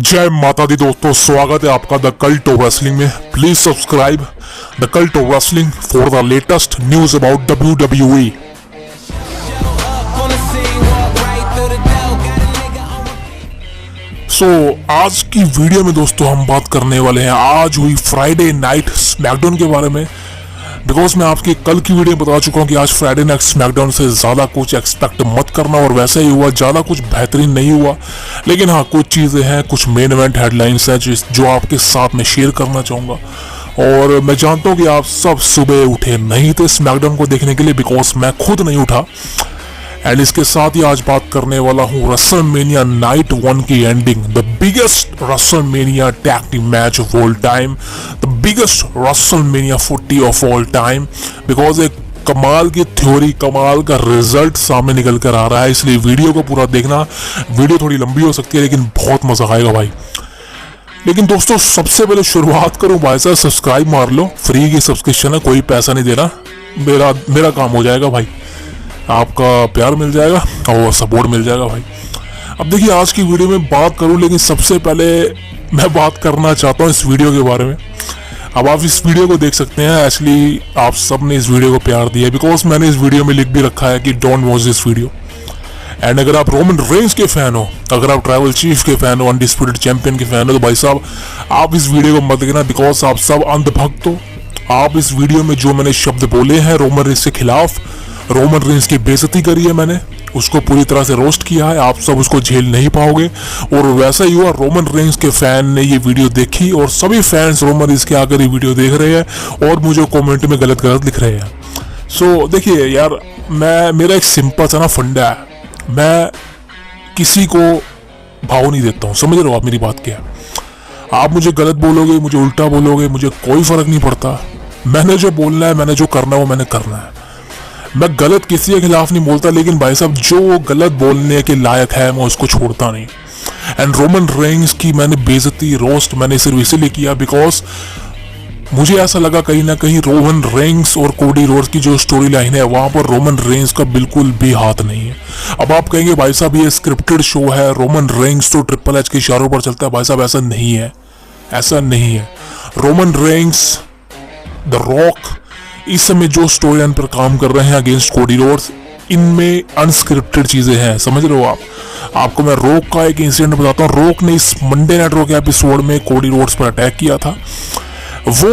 जय माता दी दोस्तों, स्वागत है आपका द कल्ट ऑफ रेसलिंग में। Please subscribe the cult of wrestling for the latest news about WWE। आज की वीडियो में दोस्तों हम बात करने वाले हैं आज हुई फ्राइडे नाइट स्मैकडाउन के बारे में। बिकॉज मैं आपकी कल की वीडियो में बता चुका हूं कि आज फ्राइडे नाइट स्मैकडाउन से ज़्यादा कुछ एक्सपेक्ट मत करना, और वैसे ही हुआ, ज़्यादा कुछ बेहतरीन नहीं हुआ। लेकिन हाँ, कुछ चीज़ें हैं, कुछ मेन इवेंट हेडलाइंस हैं जो आपके साथ में शेयर करना चाहूँगा। और मैं जानता हूँ कि आप सब सुबह उठे नहीं थे स्मैकडाउन को देखने के लिए, बिकॉज मैं खुद नहीं उठा। एंड इसके साथ ही आज बात करने वाला हूँ रेसलमेनिया नाइट 1 की ending, the biggest WrestleMania tag team match of all time, the biggest WrestleMania 40 of all time. Because एक कमाल की थ्योरी, कमाल का रिजल्ट सामने निकल कर आ रहा है, इसलिए वीडियो को पूरा देखना। वीडियो थोड़ी लंबी हो सकती है लेकिन बहुत मजा आएगा भाई। लेकिन दोस्तों सबसे पहले शुरुआत करूं भाई साहब, सब्सक्राइब मार लो, फ्री की सब्सक्रिप्शन है, कोई पैसा नहीं देना, मेरा काम हो जाएगा भाई, आपका प्यार मिल जाएगा और सपोर्ट मिल जाएगा भाई। अब देखिए आज की वीडियो में बात करूं, लेकिन सबसे पहले मैं बात करना चाहता हूं इस वीडियो के बारे में। अब आप इस वीडियो को देख सकते हैं, एक्चुअली आप सब ने इस वीडियो को प्यार दिया है, बिकॉज मैंने इस वीडियो में लिख भी रखा है कि don't watch this video. And अगर आप रोमन रेंज के फैन हो, अगर आप ट्राइबल चीफ के फैन हो, अनडिस्प्यूटेड चैंपियन के फैन हो, तो भाई साहब आप इस वीडियो को मत देखना, बिकॉज आप सब अंधभक्त हो। आप इस वीडियो में जो मैंने शब्द बोले हैं रोमन रेंज के खिलाफ, रोमन रेंज की बेइज्जती करी है मैंने, उसको पूरी तरह से रोस्ट किया है, आप सब उसको झेल नहीं पाओगे। और वैसा ही हुआ, रोमन रेंज के फैन ने ये वीडियो देखी और सभी फैंस रोमन रेंज के आकर ये वीडियो देख रहे हैं और मुझे कमेंट में गलत लिख रहे हैं। सो देखिए यार, मेरा एक सिंपल सा ना फंडा है, मैं किसी को भाव नहीं देता हूँ, समझ रहे हो आप मेरी बात क्या है। आप मुझे गलत बोलोगे, मुझे उल्टा बोलोगे, मुझे कोई फर्क नहीं पड़ता। मैंने जो बोलना है, मैंने जो करना है वो मैंने करना है। मैं गलत किसी के खिलाफ नहीं बोलता, लेकिन भाई साहब जो गलत बोलने के लायक है मैं उसको छोड़ता नहीं। एंड रोमन रेंज की मैंने बेइज्जती, रोस्ट मैंने सिर्फ इसलिए किया बिकॉज मुझे ऐसा लगा कहीं ना कहीं रोमन रेंज और कोडी रोड्स की जो स्टोरी लाइन है वहां पर रोमन रेंज का बिल्कुल भी हाथ नहीं है। अब आप कहेंगे भाई साहब ये स्क्रिप्टेड शो है, रोमन रेंज तो ट्रिपल एच के इशारों पर चलता है। भाई साहब ऐसा नहीं है, ऐसा नहीं है। रोमन रेंज, द रॉक इस समय जो स्टोरी लाइन पर काम कर रहे हैं अगेंस्ट कोडी रोड्स, इनमें अनस्क्रिप्टेड चीजें हैं, समझ रहे हो आप। आपको मैं रॉक का एक इंसिडेंट बताता हूँ। रॉक ने इस मंडे नाइट रॉ के एपिसोड में कोडी रोड्स पर अटैक किया था, वो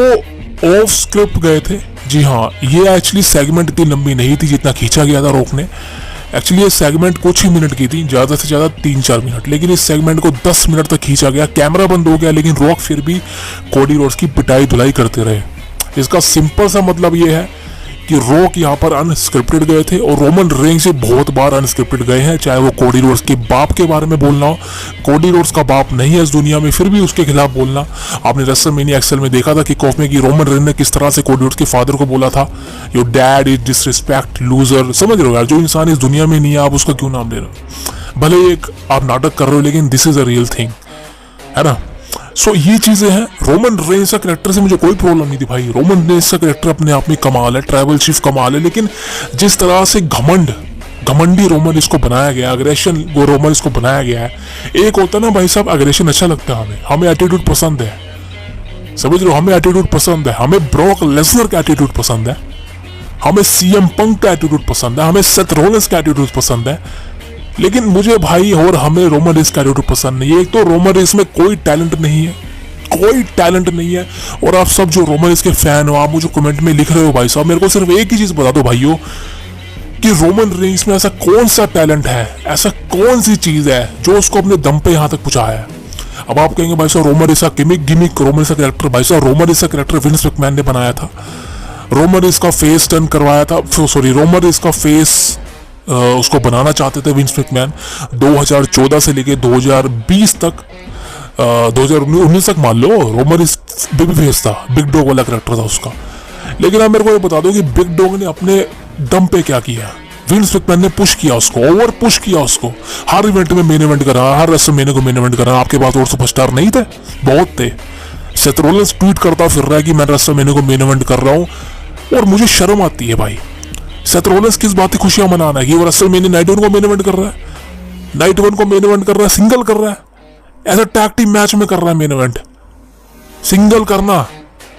ऑफ स्क्रिप्ट गए थे। जी हाँ, ये एक्चुअली सेगमेंट इतनी लंबी नहीं थी जितना खींचा गया था रॉक ने। एक्चुअली ये सेगमेंट कुछ ही मिनट की थी, ज़्यादा से ज़्यादा 3-4 मिनट, लेकिन इस सेगमेंट को 10 मिनट तक खींचा गया। कैमरा बंद हो गया, लेकिन रॉक फिर भी कोडी रोड्स की पिटाई धुलाई करते रहे। इसका सिंपल सा मतलब ये है कि रॉक यहाँ पर अनस्क्रिप्टेड गए थे और रोमन रेंज से बहुत बार अनस्क्रिप्टेड गए हैं, चाहे वो कोडी रोड्स के बाप के बारे में बोलना हो। कोडी रोड्स का बाप नहीं है इस दुनिया में, फिर भी उसके खिलाफ बोलना। आपने रेसलमेनिया एक्सेल में देखा था कि कॉफ में कि रोमन रेंज ने किस तरह से कोडी रोड्स के फादर को बोला था, your dad is disrespect loser. समझ रहे हो यार, जो इंसान इस दुनिया में नहीं है आप उसका क्यों नाम ले रहे हो। भले एक आप नाटक कर रहे हो, लेकिन this is a real thing, है ना। सो ये चीजें हैं। रोमन रेंज का कैरेक्टर से मुझे कोई प्रॉब्लम नहीं थी भाई, रोमन रेंज का कैरेक्टर अपने आप में कमाल है, ट्राइबल चीफ कमाल है। लेकिन जिस तरह से घमंडी रोमन इसको बनाया गया, अग्रेशन वो रोमन इसको बनाया गया है। एक होता है ना भाई साहब, अग्रेशन अच्छा लगता है हमें एटीट्यूड पसंद है, समझ लो, हमें एटीट्यूड पसंद है, हमें ब्रॉक लेसनर का एटीट्यूड पसंद है, हमें सीएम पंक का एटीट्यूड पसंद है, हमें सेथ रोलिंस का एटीट्यूड पसंद है। लेकिन मुझे भाई और हमें रोमन रेंज का एटीट्यूड पसंद नहीं है। एक तो रोमन रेंज में कोई टैलेंट नहीं है, कोई टैलेंट नहीं है। और आप सब जो रोमन रेंज के फैन हो, आप मुझे कमेंट में लिख रहे हो भाई साहब, मेरे को सिर्फ एक ही चीज बता दो भाइयों कि रोमन रेंज में ऐसा कौन सा टैलेंट है, ऐसा कौन सी चीज है जो उसको अपने दम पे यहाँ तक पहुंचाया है। अब आप कहेंगे भाई साहब रोमन रेंज का गिमिक रोमन रेंज का कैरेक्टर, भाई साहब रोमन रेंज का कैरेक्टर विंस मैकमैन ने बनाया था। रोमन रेंज का फेस टर्न करवाया था, सॉरी रोमन रेंज का फेस उसको बनाना चाहते थे विंस मैकमैन 2014 से लेके 2020 तक, 2019 तक मान लो। रोमन रेंज बेबी फेस था, बिग डॉग वाला कैरेक्टर था उसका। लेकिन आप मेरे को ये बता दो कि बिग डॉग ने अपने दम पे क्या किया। विंस मैकमैन ने पुश किया उसको, ओवर पुश किया उसको, हर इवेंट में मेन इवेंट कर रहा, हर रेसलमेनिया को मेन इवेंट कर रहा। आपके पास और सुपरस्टार नहीं थे, बहुत थे। सेथ रोलिंस ट्वीट करता फिर रहा है कि मैं रेसलमेनिया को मेन इवेंट कर रहा हूँ, और मुझे शर्म आती है भाई। सेथ रोलिंस किस बात की खुशियां मनाना है कि वो रेसलमेनिया नाइट 1 को मेन इवेंट कर रहा है, नाइट 1 को मेन इवेंट कर रहा है, सिंगल कर रहा है। ऐसा टैग टीम मैच में कर रहा है मेन इवेंट, सिंगल करना,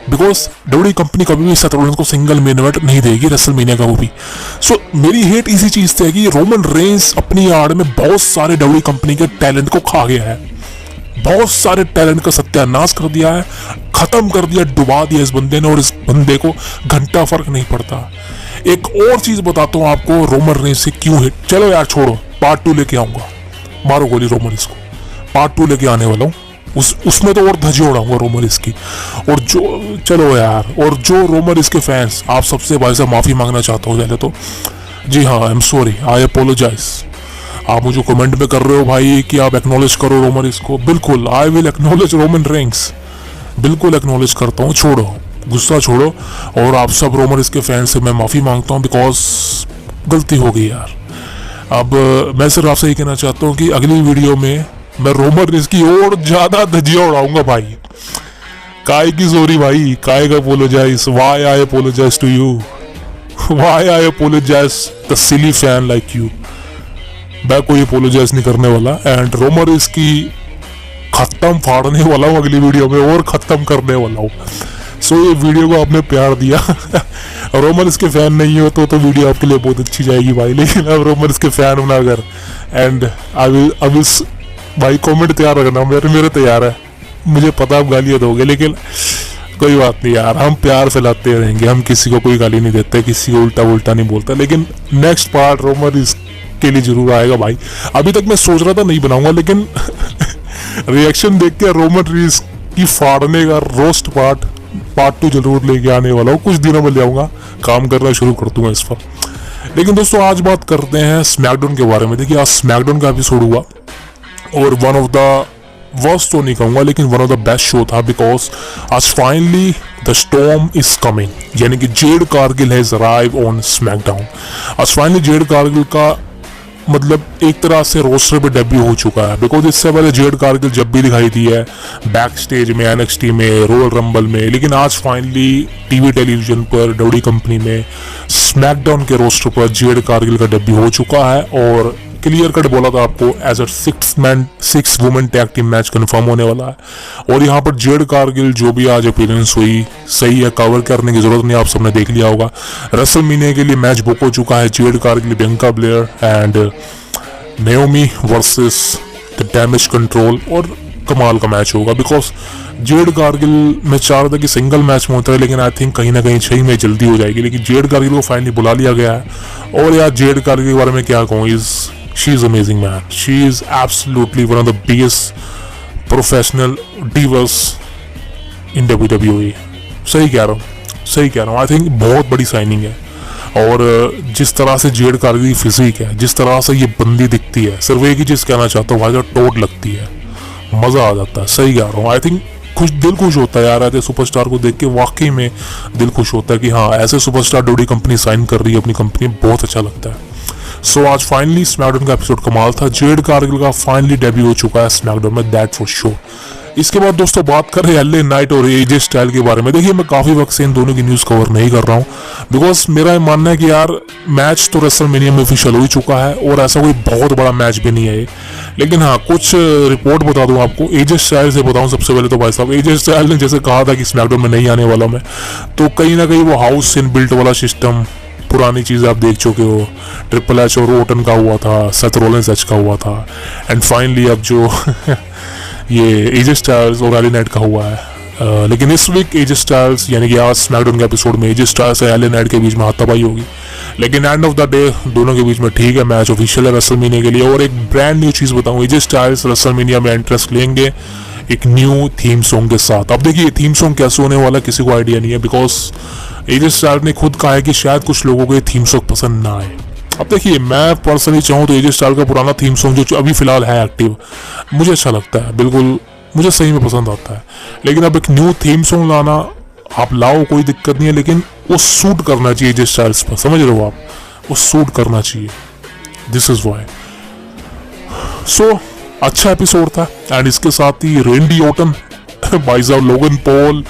बिकॉज डब्ल्यूडब्ल्यूई कंपनी कभी भी सेथ रॉलिंस को सिंगल मेन इवेंट नहीं देगी रेसलमेनिया का वो भी। सो मेरी हेट इसी चीज से है कि रोमन रेंस अपनी आड़ में बहुत सारे डब्ल्यूडब्ल्यूई कंपनी के टैलेंट को खा गया है, बहुत सारे टैलेंट का सत्यानाश कर दिया है, खत्म कर दिया, डुबा दिया इस बंदे ने, और इस बंदे को घंटा फर्क नहीं पड़ता। एक और चीज बताता हूँ आपको रोमन रेंस से क्यों हिट। चलो यार छोड़ो, पार्ट 2 लेके आऊंगा, मारो गोली रोमन रेंस को, पार्ट 2 लेके आने वाला हूँ, उसमें तो और धज्जी उड़ाऊंगा रोमन रेंस की। और जो चलो यार, और जो रोमन रेंस के फैंस, आप सबसे भाई साहब माफी मांगना चाहता हूँ पहले तो, जी हाँ, I am sorry, I apologise. आप मुझे कमेंट में कर रहे हो भाई कि आप एक्नॉलेज करो रोमन रेंस को, बिल्कुल I will acknowledge Roman Reigns, बिल्कुल एक्नॉलेज करता हूँ, छोड़ो गुस्सा छोड़ो। और आप सब रोमन रेंस के फैन से मैं माफी मांगता हूँ, बिकॉज गलती हो गई यार। अब मैं सिर्फ आपसे ये कहना चाहता हूँ कि अगली वीडियो में मैं रोमन रेंस की और ज्यादा धज्जियां उड़ाऊंगा भाई। काय की सॉरी भाई, काय का apologise, why I apologise to you, why I apologise the silly fan like you. मैं कोई अपोलोजाइज नहीं करने वाला, एंड रोमन रेंस की खत्म फाड़ने वाला हूँ अगली वीडियो में, और खत्म करने वाला हूँ। सो ये वीडियो को आपने प्यार दिया रोमन रेंस के फैन नहीं हो तो वीडियो आपके लिए बहुत अच्छी जाएगी भाई, लेकिन अब रोमन रेंस के फैन होना अगर, एंड आई विल भाई कमेंट तैयार रखना, मेरे तैयार है, मुझे पता आप गालियाँ दोगे, लेकिन कोई बात नहीं यार, हम प्यार फैलाते रहेंगे, हम किसी को कोई गाली नहीं देते, किसी को उल्टा नहीं बोलता। लेकिन नेक्स्ट पार्ट रोमन रेंस के लिए जरूर आएगा भाई। अभी तक मैं सोच रहा था नहीं बनाऊंगा, लेकिन रिएक्शन देख के रोमन रेंस की फाड़ने का रोस्ट पार्ट 2 जरूर लेके आने वाला हूँ, कुछ दिनों में ले आऊंगा, काम करना शुरू कर दूंगा इस पर। लेकिन दोस्तों आज बात करते हैं स्मैकडाउन के बारे में। देखिए आज स्मैकडाउन का एपिसोड हुआ, और वन ऑफ द वर्स्ट तो नहीं कहूंगा, लेकिन one of the best show था, बिकॉज आज finally the storm is coming, यानी कि Jade Cargill has arrive on SmackDown. आज फाइनली जेड कारगिल का मतलब एक तरह से रोस्टर पे डेब्यू हो चुका है, बिकॉज इससे पहले जेड कारगिल जब भी दिखाई दी है बैक स्टेज में, एनएक्सटी में, रॉयल रंबल में, लेकिन आज फाइनली टीवी टेलीविजन पर डब्ल्यूडब्ल्यूई कंपनी में स्मैकडाउन के रोस्टर पर जेड कारगिल का डेब्यू हो चुका है। और क्लियर कट बोला था आपको, as a 6 women tag team match confirm होने वाला है। और यहाँ पर जेड कारगिल जो भी आज अपीयरेंस हुई, सही है, कवर करने की जरूरत नहीं, आप सबने देख लिया होगा। रेसलमेनिया के लिए मैच बुक हो चुका है, Jade Cargill, Bianca Blair and Naomi versus the damage control, और कमाल का मैच होगा, बिकॉज जेड कारगिल मैं चाह रहा था कि सिंगल मैच में होता है, लेकिन आई थिंक कहीं ना कहीं 6 में जल्दी हो जाएगी, लेकिन जेड कारगिल को फाइनली बुला लिया गया है। और यार जेड कारगिल के बारे में क्या कहूँ, she is amazing man, she is absolutely one of the biggest professional divas in WWE। सही कह रहा हूँ, आई थिंक बहुत बड़ी साइनिंग है। और जिस तरह से जेड कारगिल की फिजिक है, जिस तरह से ये बंदी दिखती है, सिर्फ एक ही चीज कहना चाहता हूँ भाई, तो टोट लगती है, मजा आ जाता है, सही कह रहा हूँ। आई थिंक दिल खुश होता है यार ऐसे सुपरस्टार को देख के, वाकई में दिल खुश होता है कि हाँ ऐसे सुपरस्टार डब्ल्यूडब्ल्यूई कंपनी साइन कर रही है अपनी कंपनी, बहुत अच्छा लगता है। सो आज फाइनली स्मैकडाउन का एपिसोड कमाल था, जेड कारगिल का फाइनली डेब्यू हो चुका है स्मैकडाउन में, दैट फॉर श्योर। इसके बाद दोस्तों बात करें एलए नाइट और एजे स्टाइल के बारे में। देखिए मैं काफी वक्त से इन दोनों की न्यूज कवर नहीं कर रहा हूँ, बिकॉज मेरा मानना है कि यार मैच तो रेसलमेनिया में ऑफिशियल हो ही चुका है, और ऐसा कोई बहुत बड़ा मैच भी नहीं है ये। लेकिन हाँ कुछ रिपोर्ट बता दूं आपको, एजे स्टाइल से बताऊं सबसे पहले तो भाई साहब, एजे स्टाइल ने जैसे कहा था कि स्मैकडाउन में नहीं आने वाला मैं, तो कहीं ना कहीं वो हाउस इन बिल्ट वाला सिस्टम, पुरानी चीज़ आप देख चुके हो, ट्रिपल एच और ओटन का हुआ था, सेथ रॉलिंस एच का हुआ था, एंड फाइनली अब जो ये एजे स्टाइल्स और एलए नाइट का हुआ है। लेकिन इस वीक एजे स्टाइल्स यानी कि आज स्मैकडाउन के एपिसोड में एजे स्टाइल्स और एलए नाइट के बीच में हाथापाई होगी, लेकिन एंड ऑफ द डे दोनों के बीच में ठीक है, मैच ऑफिशियल है रेसलमेनिया के लिए। और एक ब्रांड न्यू चीज़ बताऊँ, एजे स्टाइल्स रेसलमेनिया में इंटरेस्ट लेंगे एक न्यू थीम सॉन्ग के साथ। अब देखिए थीम सॉन्ग कैसे होने वाला किसी को आइडिया नहीं है, बिकॉज एजे स्टाइल्स ने खुद कहा है कि शायद कुछ लोगों को ये थीम सॉन्ग पसंद ना आए। अब देखिए मैं पर्सनली चाहूँ तो एजे स्टाइल्स का पुराना थीम सॉन्ग जो अभी फिलहाल है एक्टिव, मुझे अच्छा लगता है, बिल्कुल मुझे सही में पसंद आता है। लेकिन अब एक न्यू थीम सॉन्ग लाना, आप लाओ कोई दिक्कत नहीं है, लेकिन वो सूट करना चाहिए एजे स्टाइल्स पर, समझ रहे हो आप, वो सूट करना चाहिए, दिस इज वाई। सो अच्छा एपिसोड था, एंड इसके साथ ही रेंडी ऑर्टन, भाई साहब लोगन पॉल,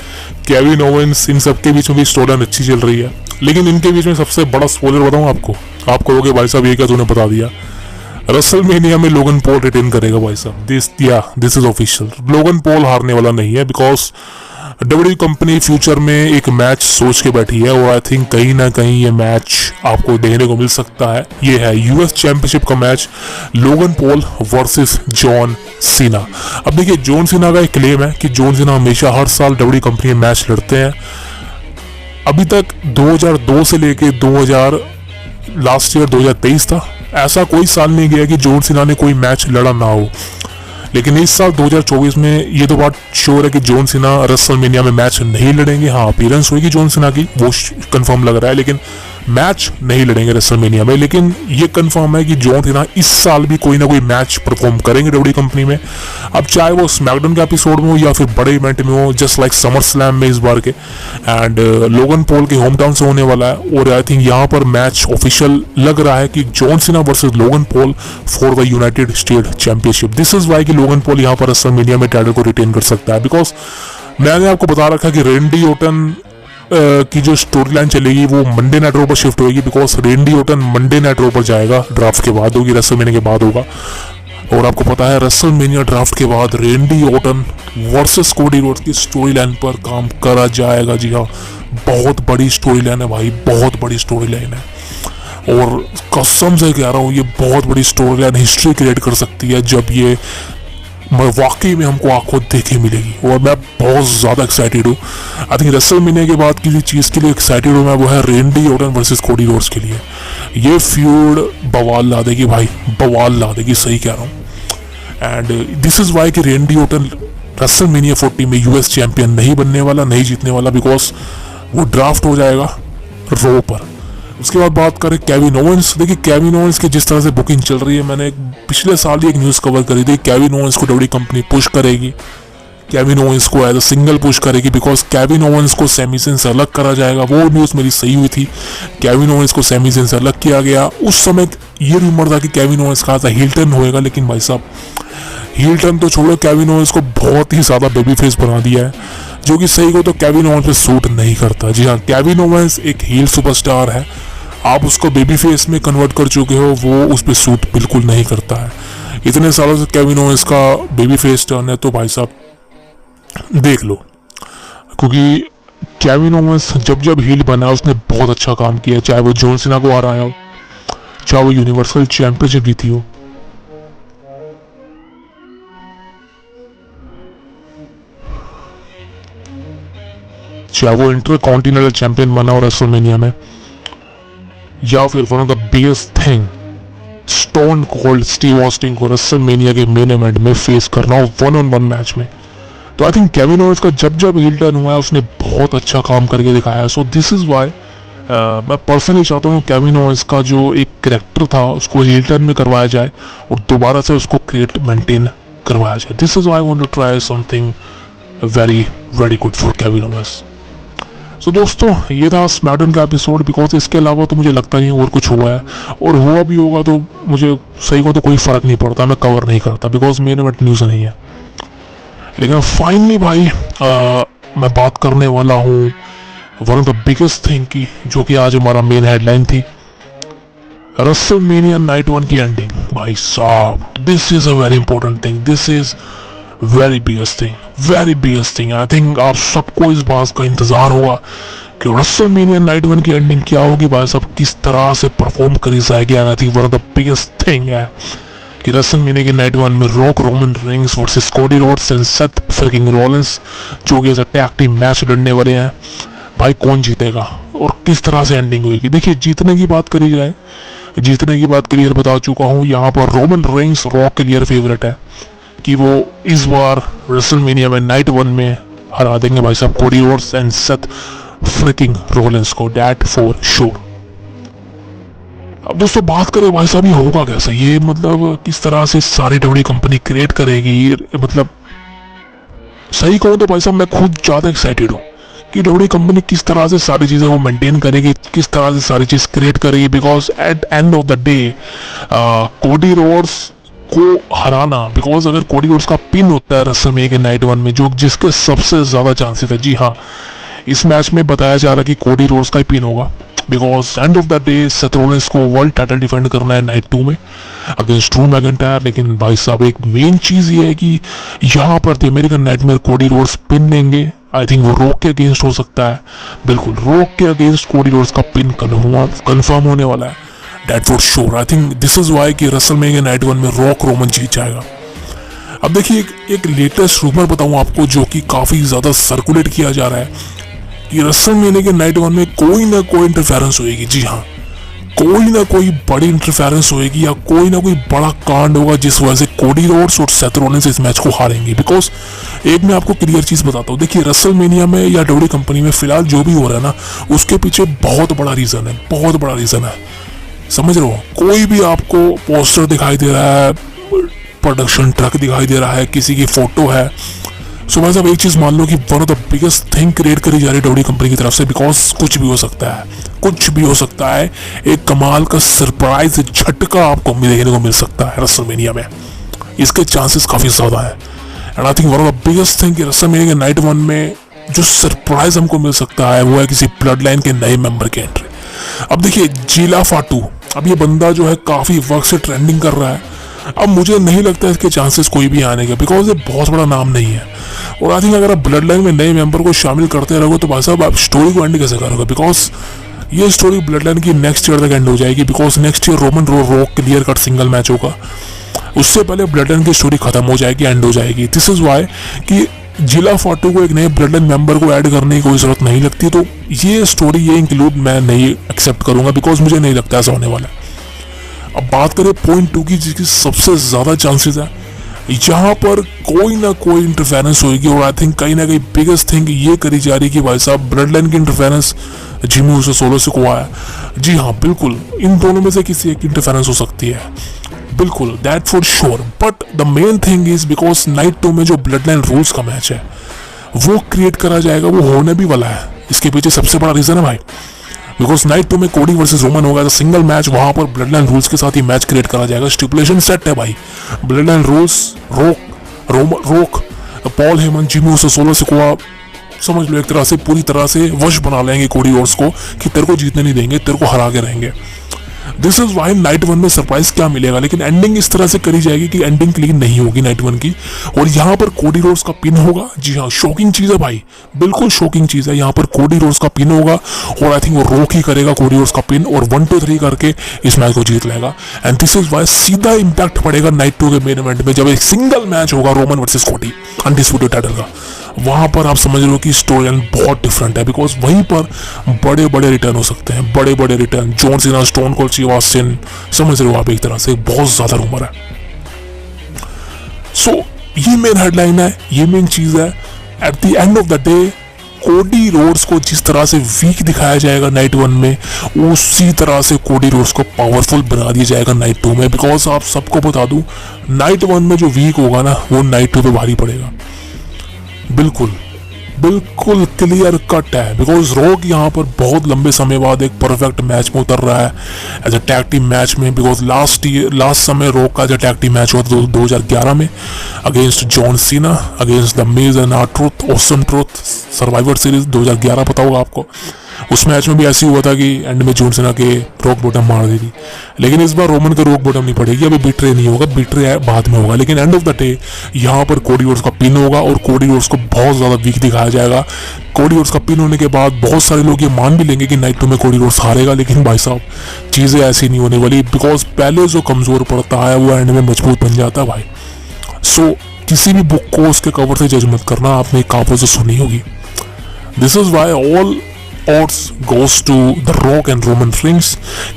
केविन ओवेंस, इन सबके बीच में भी स्टोरी लाइन अच्छी चल रही है। लेकिन इनके बीच में सबसे बड़ा स्पॉइलर बताऊं आपको, आप कहोगे भाई साहब ये क्या तूने बता दिया, रेसलमेनिया में लोगन पॉल रिटेन करेगा भाई साहब। This is official. Logan Paul हारने वाला नहीं है, बिकॉज डब्ल्यू कंपनी फ्यूचर में एक मैच सोच के बैठी है और आई थिंक कहीं ना कहीं ये मैच आपको देखने को मिल सकता है। ये है यूएस चैंपियनशिप का match, Logan Paul versus John Cena. अब देखिए, जॉन सीना का एक क्लेम है कि जॉन सीना हमेशा हर साल डब्ल्यू कंपनी में मैच लड़ते हैं। अभी तक 2002 से लेके 2000 लास्ट ईयर 2023 था, ऐसा कोई साल नहीं गया कि जॉन सीना ने कोई मैच लड़ा ना हो। लेकिन इस साल 2024 में ये तो बात श्योर है कि जॉन सीना रेसलमेनिया में मैच नहीं लड़ेंगे। हाँ, अपीयरेंस होगी जॉन सीना की, वो कंफर्म लग रहा है, लेकिन मैच नहीं लड़ेंगे रेसलमेनिया में। लेकिन ये कंफर्म है कि जॉन सीना इस साल भी कोई ना कोई मैच परफॉर्म करेंगे डब्ल्यू कंपनी में। अब चाहे वो स्मैकडाउन के एपिसोड में हो या फिर बड़े इवेंट में हो, जस्ट लाइक समर स्लैम में इस बार के। एंड लोगन पॉल के होम टाउन से होने वाला है और आई थिंक यहाँ पर मैच ऑफिशियल लग रहा है कि John Cena versus Logan Paul for the United State championship. This is why कि लोगन पॉल यहाँ पर रेसलमेनिया में टाइटल को रिटेन कर सकता है। बिकॉज मैंने आपको बता रखा कि रेंडी ओटन की जो स्टोरी लाइन चलेगी वो मंडे नाइट रो पर शिफ्ट होगी, because Randy Orton Monday Night Raw पर जाएगा, ड्राफ्ट के बाद होगी, रेसलमेनिया के बाद होगा। और आपको पता है रेसलमेनिया ड्राफ्ट के बाद रेंडी ओटन वर्सेस कोडी रोड्स की स्टोरी लाइन पर काम करा जाएगा। जी हाँ, बहुत बड़ी स्टोरी लाइन है भाई, बहुत बड़ी स्टोरी लाइन है और कसम से कह रहा हूँ ये बहुत बड़ी स्टोरी लाइन हिस्ट्री क्रिएट कर सकती है जब ये वाकई में हमको आंखों देखे मिलेगी। और मैं बहुत ज़्यादा एक्साइटेड हूँ। आई थिंक रेसलमेनिया के बाद किसी चीज़ के लिए एक्साइटेड हूँ मैं, वो है रेंडी ओटन वर्सेस कोडी रोड्स के लिए। ये फ्यूड बवाल ला देगी भाई, बवाल ला देगी, सही कह रहा हूँ। एंड दिस इज़ वाई कि रेंडी ओटन रेसलमेनिया 40 में यूएस चैंपियन नहीं बनने वाला, नहीं जीतने वाला, बिकॉज वो ड्राफ्ट हो जाएगा रो पर। उसके बाद बात करें केविन ओवेंस। देखिए, केविन ओवेंस की जिस तरह से बुकिंग चल रही है, मैंने पिछले साल ही एक न्यूज़ कवर करी थी, केविन ओवेंस को डब्ल्यू कंपनी पुश करेगी, केविन ओवेंस को एज अ सिंगल पुश करेगी, बिकॉज केविन ओवेंस को सेमी ज़ेन से अलग करा जाएगा। वो न्यूज़ मेरी सही हुई थी, केविन ओवेंस को सेमी ज़ेन से अलग किया गया। उस समय ये रूमर था कि केविन ओवेंस का हील टर्न होएगा, लेकिन भाई साहब हील टर्न तो छोड़ो, केविन ओवेंस को बहुत ही ज़्यादा बेबी फेस बना दिया है, जो कि सही को तो केविन ओवेंस पे सूट नहीं करता। जी हाँ, केविन ओवेंस एक हील सुपरस्टार है, आप उसको बेबी फेस में कन्वर्ट कर चुके हो, वो उस पर सूट बिल्कुल नहीं करता है। इतने सालों से केविन ओवेंस का बेबी फेस टर्न है, तो भाई साहब देख लो, क्योंकि केविन ओवेंस जब जब हील बना उसने बहुत अच्छा काम किया, चाहे वो जॉन सीना को हराया हो, चाहे वो यूनिवर्सल चैंपियनशिप जीती हो। चाहे वो इंटरकॉन्टिनेंटल चैंपियन बना हो रेसलमेनिया में, या फिर one of the biggest thing stone cold Steve Austin को रेसलमेनिया के मेन इवेंट में फेस करना हो 1-on-1 मैच में। तो आई थिंक केविन ओवेंस का जब जब हील टर्न हुआ है उसने बहुत अच्छा काम करके दिखाया है। सो दिस इज वाई मैं पर्सनली चाहता हूँ केविन ओवेंस का जो एक कैरेक्टर था उसको हील टर्न में करवाया जाए और दोबारा से उसको क्रिएट मेंटेन करवाया जाए। This is why I want to try something very very good for Kevin Owens. So दोस्तों, ये था स्मैकडाउन का एपिसोड, बिकॉज इसके अलावा तो मुझे लगता नहीं और कुछ हुआ है, और हुआ भी होगा तो मुझे सही को तो कोई फ़र्क नहीं पड़ता, मैं कवर नहीं करता, बिकॉज मेन इवेंट न्यूज़ नहीं है। लेकिन फाइनली भाई मैं बात करने वाला हूँ one of the biggest thing की, जो कि आज हमारा मेन हेडलाइन थी, रेसलमेनिया नाइट 1 की एंडिंग। भाई साहब, this is a very important thing, this is very biggest thing, very biggest thing. I think आप सबको इस बात का इंतजार होगा कि रेसलमेनिया नाइट 1 की एंडिंग क्या होगी, भाई साहब किस तरह से परफॉर्म करी जाएगी। I think one of the biggest thing है कि रेसलमेनिया की नाइट 1 में Rock Roman Reigns versus Cody Rhodes and Seth freaking Rollins, जो कि as a tag team match लड़ने वाले हैं। भाई कौन जीतेगा और किस तरह से एंडिंग होगी। देखिए, जीतने की बात करी जाए, जीतने की बात क्लियर बता चुका हूँ, यहाँ पर Roman Reigns rock clear favourite है कि वो इस बार रेसलमेनिया में नाइट 1 में हरा देंगे भाई साहब कोडी Rhodes and Seth freaking Rollins को, दैट फॉर श्योर। अब दोस्तों बात करें भाई साहब ये होगा कैसे, ये मतलब किस तरह से सारी डब्ल्यू कंपनी क्रिएट करेगी। मतलब सही कहूँ तो भाई साहब मैं खुद ज़्यादा एक्साइटेड हूँ कि डब्ल्यू कंपनी किस तरह से सारी चीज़ें वो मेंटेन करेगी, किस तरह से सारी चीज़ क्रिएट करेगी। Because at end of the day कोडी रोड्स को हराना, बिकॉज अगर कोडी रोड्स का पिन होता है रेसलमेनिया के नाइट 1 में, जो जिसके सबसे ज़्यादा चांसेस है, जी हाँ इस मैच में बताया जा रहा है कि कोडी रोड्स का ही पिन होगा, because end of the day Seth Rollins को वर्ल्ड टाइटल डिफेंड करना है नाइट 2 में अगेंस्ट ड्रू मैकिंटायर। लेकिन भाई साहब एक मेन चीज ये है कि यहाँ पर the American nightmare Cody Rhodes pin लेंगे। आई थिंक वो रॉक के अगेंस्ट हो सकता है, बिल्कुल रॉक के अगेंस्ट कोडी रोड्स का पिन कंफर्म होने वाला है, that for sure. I think this is why कि रेसलमेनिया नाइट 1 में रॉक रोमन जीत जाएगा। अब देखिए एक लेटेस्ट रूमर बताऊं आपको जो कि काफी ज्यादा सर्कुलेट किया जा रहा है कि रेसलमेनिया के नाइट 1 में कोई ना कोई इंटरफेरेंस होगी। जी हाँ, कोई ना कोई बड़ी इंटरफेरेंस होगी या कोई ना कोई बड़ा कांड होगा जिस वजह से कोडी रोड्स और सेथ रॉलिंस इस मैच को हारेंगे। बिकॉज एक मैं आपको क्लियर चीज बताता हूँ, देखिए रेसलमेनिया में या डब्ल्यूडब्ल्यूई कंपनी में फिलहाल जो भी हो रहा है ना, उसके पीछे बहुत बड़ा रीजन है, बहुत बड़ा रीजन है, समझ रहे हो। कोई भी आपको पोस्टर दिखाई दे रहा है, प्रोडक्शन ट्रक दिखाई दे रहा है, किसी की फोटो है, सो भाई साहब एक चीज मान लो कि one of the biggest thing create करी जा रही है डब्ल्यूडब्ल्यूई कंपनी की तरफ से। बिकॉज कुछ भी हो सकता है, कुछ भी हो सकता है, एक कमाल का सरप्राइज झटका आपको देखने को मिल सकता है रेसलमेनिया में, इसके चांसेस काफी ज्यादा है। And I think one of the biggest thing कि रेसलमेनिया के नाइट 1 में जो सरप्राइज हमको मिल सकता है वो है किसी ब्लड लाइन के नए मेंबर की एंट्री। अब देखिए जीला फाटू, अब ये बंदा जो है काफी वक्त से ट्रेंडिंग कर रहा है। अब मुझे नहीं लगता इसके चांसेस कोई भी आने के, बिकॉज ये बहुत बड़ा नाम नहीं है। और आई थिंक अगर आप ब्लड लाइन में नए मेंबर को शामिल करते रहोगे तो भाई साहब आप स्टोरी को एंड कैसे करोगे। बिकॉज ये स्टोरी ब्लड लाइन की नेक्स्ट ईयर तक एंड हो जाएगी। Because next year Roman rock clear cut single match होगा, उससे पहले ब्लड लाइन की स्टोरी खत्म हो जाएगी, एंड हो जाएगी। दिस इज वाई कि जिला फाटू को एक नए ब्लड लाइन मेंबर को ऐड करने की कोई जरूरत नहीं लगती। तो ये स्टोरी ये इंक्लूड मैं नहीं एक्सेप्ट करूंगा, बिकॉज मुझे नहीं लगता ऐसा होने वाला है। अब बात करें पॉइंट 2 की, जिसकी सबसे ज्यादा चांसेस है यहाँ पर कोई ना कोई इंटरफेरेंस होगी। और आई थिंक कहीं ना कहीं बिगेस्ट थिंग ये करी जा रही है कि भाई साहब ब्लड लाइन की इंटरफेरेंस जिमी उसे सोलो से को आया। जी हाँ बिल्कुल, इन दोनों में से किसी एक इंटरफेरेंस हो सकती है, बिल्कुल, that for sure. But the main thing is because night 2 में जो ब्लड लाइन रूल्स का मैच है वो क्रिएट करा जाएगा, वो होने भी वाला है। इसके पीछे सबसे बड़ा रीजन है भाई, बिकॉज नाइट 2 में कोडी वर्सेस रोमन होगा, तो सिंगल मैच वहां पर ब्लड लाइन रूल्स के साथ ही मैच क्रिएट करा जाएगा। स्टिपुलेशन सेट है भाई, ब्लड लाइन रूल्स, रोक पॉल हेमन, जिमी उसे सोलो सिकोआ, समझ लो एक तरह से पूरी तरह से वश बना लेंगे कोडी रोड्स को कि तेरे को जीतने नहीं देंगे, तेरे को हरा के रहेंगे। दिस इज वाई नाइट 1 में सरप्राइज क्या मिलेगा, लेकिन एंडिंग इस तरह से करी जाएगी कि एंडिंग क्लीन नहीं होगी नाइट 1 की, और यहाँ पर कोडी रोड्स का पिन होगा। जी हाँ, शॉकिंग चीज है भाई, बिल्कुल शॉकिंग चीज है। यहाँ पर कोडी रोड्स का पिन होगा और आई थिंक वो रॉक ही करेगा कोडी रोड्स का पिन, और 1 2 3 करके इस मैच को जीत लेगा। एंड दिस इज वाई सीधा इंपैक्ट पड़ेगा नाइट 2 के मेन इवेंट में, जब एक सिंगल मैच होगा रोमन वर्सेस कोडी अनडिस्प्यूटेड टाइटल का। वहां पर आप समझ रहे हो कि स्टोरी लाइन बहुत डिफरेंट है, बिकॉज वहीं पर बड़े बड़े रिटर्न हो सकते हैं, बड़े बड़े return, John Cena, stone cold Steve Austin, समझ रहे हो आप, एक तरह से बहुत ज्यादा रूमर है। सो ये मेन हेडलाइन है, ये मेन चीज है। At the end of the day कोडी रोड्स को जिस तरह से वीक दिखाया जाएगा नाइट 1 में, उसी तरह से कोडी रोड्स को पावरफुल बना दिया जाएगा नाइट 2 में। बिकॉज आप सबको बता दूं, नाइट 1 में जो वीक होगा ना, वो नाइट 2 पे भारी पड़ेगा, बिल्कुल बिल्कुल क्लियर कट है। बिकॉज रॉक यहाँ पर बहुत लंबे समय बाद एक परफेक्ट मैच में उतर रहा है as a tag team match में। बिकॉज लास्ट समय रॉक का जो टैग टीम मैच हुआ था 2011 में against John Cena, against the Miz and R-Truth, awesome truth, Survivor Series 2011 पता होगा आपको। उस मैच में भी ऐसी हुआ था कि एंड में जॉन सीना के रॉक बॉटम मार दी थी, लेकिन इस बार रोमन का रॉक बॉटम नहीं पड़ेगी, अभी बिट्रे नहीं होगा, बिट्रे बाद में होगा। लेकिन एंड ऑफ द डे यहाँ पर कोडी रोड्स का पिन होगा और कोडी रोड्स को बहुत ज्यादा वीक दिखाया जाएगा। कोडी रोड्स का पिन होने के बाद बहुत सारे लोग ये मान भी लेंगे कि नाइट 2 में कोडी रोड्स हारेगा, लेकिन भाई साहब चीजें ऐसी नहीं होने वाली, बिकॉज पहले जो कमजोर पड़ता है वो एंड में मजबूत बन जाता है भाई। सो किसी भी बुक को उसके कवर से जज मत करना, आपने कहावत से सुनी होगी। This is why all odds goes to the Rock and Roman Reigns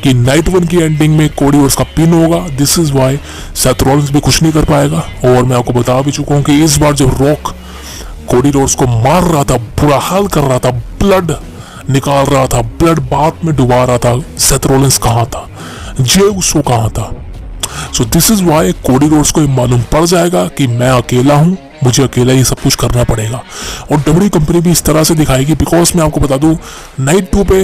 कि नाइट 1 की एंडिंग में कोडी रोड्स का पिन होगा। This is why Seth Rollins भी कुछ नहीं कर पाएगा। और मैं आपको बता भी चुका हूं कि इस बार जब रॉक कोडी रोड्स को मार रहा था, बुरा हाल कर रहा था, ब्लड निकाल रहा था, ब्लड बात में डुबा रहा था, सेथ रॉलिंस कहाँ था, जे उसको कहाँ था। So this is why Cody Rhodes को मालूम पड़ जाएगा कि मैं अकेला हूं, मुझे अकेला ही सब कुछ करना पड़ेगा। और डब्ल्यूडब्ल्यूई कंपनी भी इस तरह से दिखाएगी। बिकॉज मैं आपको बता दूं, नाइट 2 पे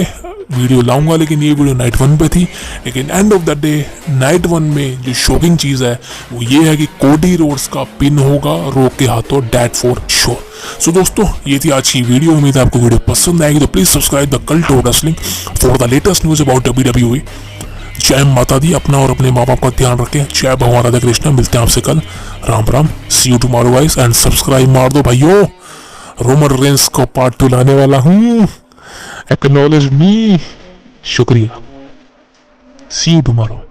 वीडियो लाऊंगा, लेकिन ये वीडियो नाइट 1 पे थी। लेकिन end of the day night 1 में जो शॉकिंग चीज है वो ये है कि कोडी रोड्स का पिन होगा रॉक के हाथों, डेट फॉर श्योर। सो दोस्तों ये थी आज की वीडियो। उम्मीद है आपको वीडियो पसंद आएगी, तो please subscribe the cult of wrestling for the latest news about WWE। जय माता दी, अपना और अपने माँ बाप का ध्यान रखें। जय भगवान राधा कृष्ण। मिलते हैं आपसे कल। Ram Ram. See you tomorrow guys and subscribe मार दो भाइयों। रोमन रेंस को पार्ट 2 लाने वाला हूँ। एक्नॉलेज मी। शुक्रिया। सी यू टुमारो।